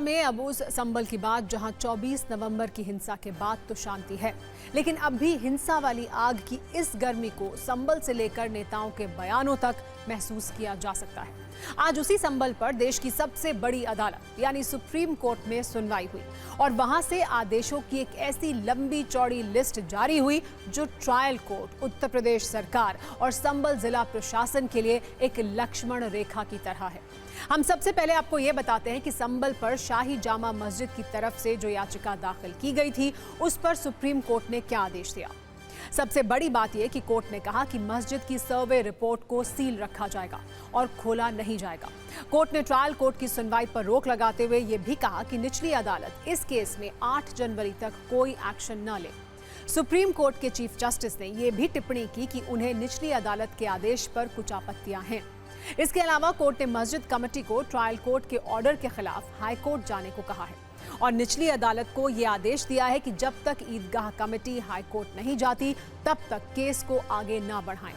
में अब उस संभल की बात जहां 24 नवंबर की हिंसा के बाद तो शांति है, लेकिन अब भी हिंसा वाली आग की इस गर्मी को संभल से लेकर नेताओं के बयानों तक महसूस किया जा सकता है। आज उसी संभल पर देश की सबसे बड़ी अदालत यानी सुप्रीम कोर्ट में सुनवाई हुई और वहां से आदेशों की एक ऐसी लंबी चौड़ी लिस्ट जारी हुई जो ट्रायल कोर्ट, उत्तर प्रदेश सरकार और संभल जिला प्रशासन के लिए एक लक्ष्मण रेखा की तरह है। हम सबसे पहले आपको यह बताते हैं कि संभल पर शाही जामा मस्जिद की तरफ से जो याचिका दाखिल की गई थी उस पर सुप्रीम कोर्ट ने क्या आदेश दिया। सबसे बड़ी बात यह कि कोर्ट ने कहा कि मस्जिद की सर्वे रिपोर्ट को सील रखा जाएगा और खोला नहीं जाएगा। कोर्ट ने ट्रायल कोर्ट की सुनवाई पर रोक लगाते हुए यह भी कहा कि निचली अदालत इस केस में 8 जनवरी तक कोई एक्शन न ले। सुप्रीम कोर्ट के चीफ जस्टिस ने यह भी टिप्पणी की कि उन्हें निचली अदालत के आदेश पर कुछ आपत्तियां हैं। इसके अलावा कोर्ट ने मस्जिद कमेटी को ट्रायल कोर्ट के ऑर्डर के खिलाफ हाई कोर्ट जाने को कहा है और निचली अदालत को यह आदेश दिया है कि जब तक ईदगाह कमेटी हाई कोर्ट नहीं जाती तब तक केस को आगे न बढ़ाएं।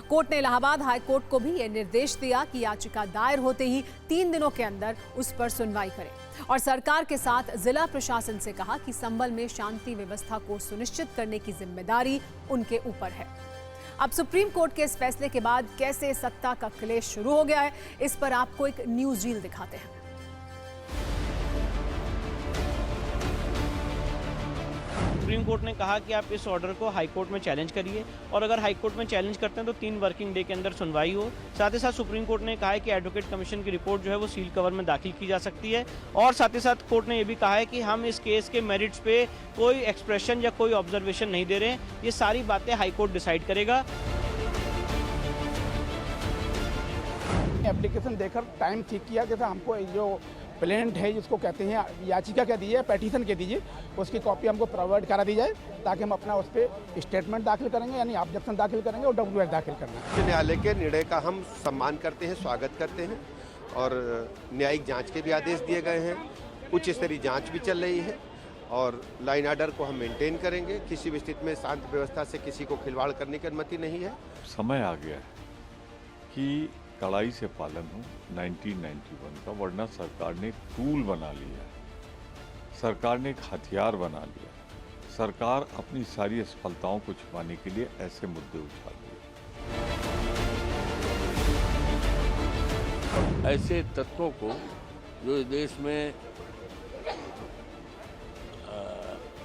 कोर्ट ने इलाहाबाद हाई कोर्ट को भी यह निर्देश दिया कि याचिका दायर होते ही 3 दिनों के अंदर उस पर सुनवाई करें और सरकार के साथ जिला प्रशासन से कहा कि संभल में शांति व्यवस्था को सुनिश्चित करने की जिम्मेदारी उनके ऊपर है। अब सुप्रीम कोर्ट के इस फैसले के बाद कैसे सत्ता का क्लेश शुरू हो गया है, इस पर आपको एक न्यूज रील दिखाते हैं। सुप्रीम कोर्ट ने कहा कि आप इस ऑर्डर को हाई कोर्ट में चैलेंज करिए और अगर हाई कोर्ट में चैलेंज करते हैं तो 3 वर्किंग डे के अंदर सुनवाई हो। साथ ही साथ सुप्रीम कोर्ट ने कहा है कि एडवोकेट कमीशन की रिपोर्ट जो है वो सील कवर में दाखिल की जा सकती है और साथ ही साथ कोर्ट ने यह भी कहा है कि हम इस केस के मेरिट्स पे कोई एक्सप्रेशन या कोई ऑब्जर्वेशन नहीं दे रहे हैं। ये सारी बातें हाई कोर्ट डिसाइड करेगा। एप्लीकेशन देकर टाइम ठीक किया कि हमको जो प्लेनेंट है जिसको कहते हैं याचिका क्या दीजिए, पेटिशन के दीजिए, उसकी कॉपी हमको प्रोवाइड करा दी जाए ताकि हम अपना उस पर स्टेटमेंट दाखिल करेंगे यानी ऑब्जेक्शन दाखिल करेंगे और WS दाखिल करेंगे। न्यायालय के निर्णय का हम सम्मान करते हैं, स्वागत करते हैं और न्यायिक जांच के भी आदेश दिए गए हैं। उच्च स्तरीय जांच भी चल रही है और लाइन ऑर्डर को हम मेंटेन करेंगे। किसी भी स्थिति में शांति व्यवस्था से किसी को खिलवाड़ करने की अनुमति नहीं है। समय आ गया है कि कड़ाई से पालन हो 1991 का, वरना सरकार ने एक टूल बना लिया, सरकार ने एक हथियार बना लिया। सरकार अपनी सारी असफलताओं को छुपाने के लिए ऐसे मुद्दे उठा रही है। ऐसे तत्वों को जो देश में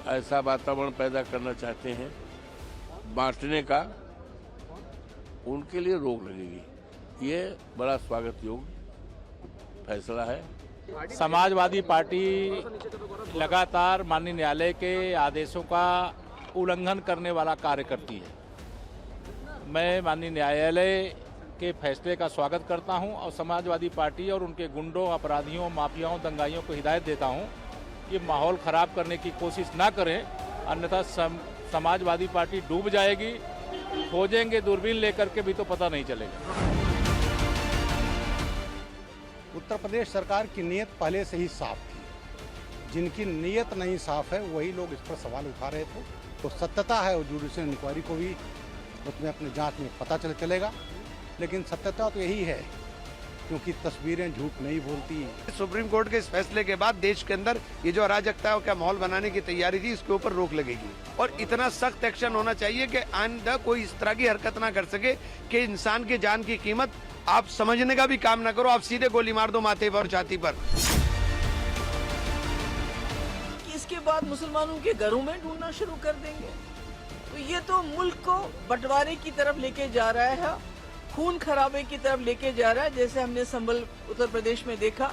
ऐसा वातावरण पैदा करना चाहते हैं बांटने का, उनके लिए रोक लगेगी। ये बड़ा स्वागत योग्य फैसला है। समाजवादी पार्टी लगातार माननीय न्यायालय के आदेशों का उल्लंघन करने वाला कार्य करती है। मैं माननीय न्यायालय के फैसले का स्वागत करता हूं और समाजवादी पार्टी और उनके गुंडों, अपराधियों, माफियाओं, दंगाइयों को हिदायत देता हूं कि माहौल खराब करने की कोशिश ना करें, अन्यथा समाजवादी पार्टी डूब जाएगी। खोजेंगे दूरबीन लेकर के भी तो पता नहीं चलेगा। उत्तर प्रदेश सरकार की नीयत पहले से ही साफ थी। जिनकी नीयत नहीं साफ है वही लोग इस पर सवाल उठा रहे थे। तो सत्यता है और जुडिशियल इंक्वायरी को भी उसमें अपने जांच में पता चलेगा, लेकिन सत्यता तो यही है क्योंकि तस्वीरें झूठ नहीं बोलती। सुप्रीम कोर्ट के इस फैसले के बाद देश के अंदर ये जो अराजकता का माहौल बनाने की तैयारी थी, इसके ऊपर रोक लगेगी और इतना सख्त एक्शन होना चाहिए कि आइंदा कोई इस तरह की हरकत ना कर सके कि इंसान की जान की कीमत आप समझने का भी काम ना करो, आप सीधे गोली मार दो माथे पर, छाती पर। इसके बाद मुसलमानों के घरों में ढूंढना शुरू कर देंगे, तो ये तो मुल्क को बंटवारे की तरफ लेके जा रहा है, खून खराबे की तरफ लेके जा रहा है, जैसे हमने संभल उत्तर प्रदेश में देखा।